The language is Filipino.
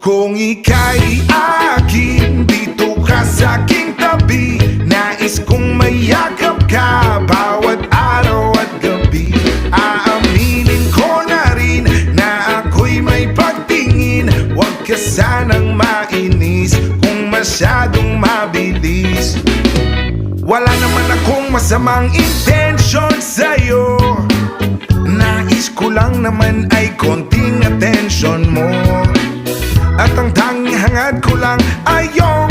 Kung ika'y akin, dito ka sa aking tabi. Nais kong mayakap ka bawat araw at gabi. Aaminin ko na rin na ako'y may pagtingin. Huwag ka sanang mainis kung masyadong mabilis. Wala naman akong masamang intention sa'yo. Nais ko lang naman ay konting attention mo. At ang tanging hangad ko lang ay yung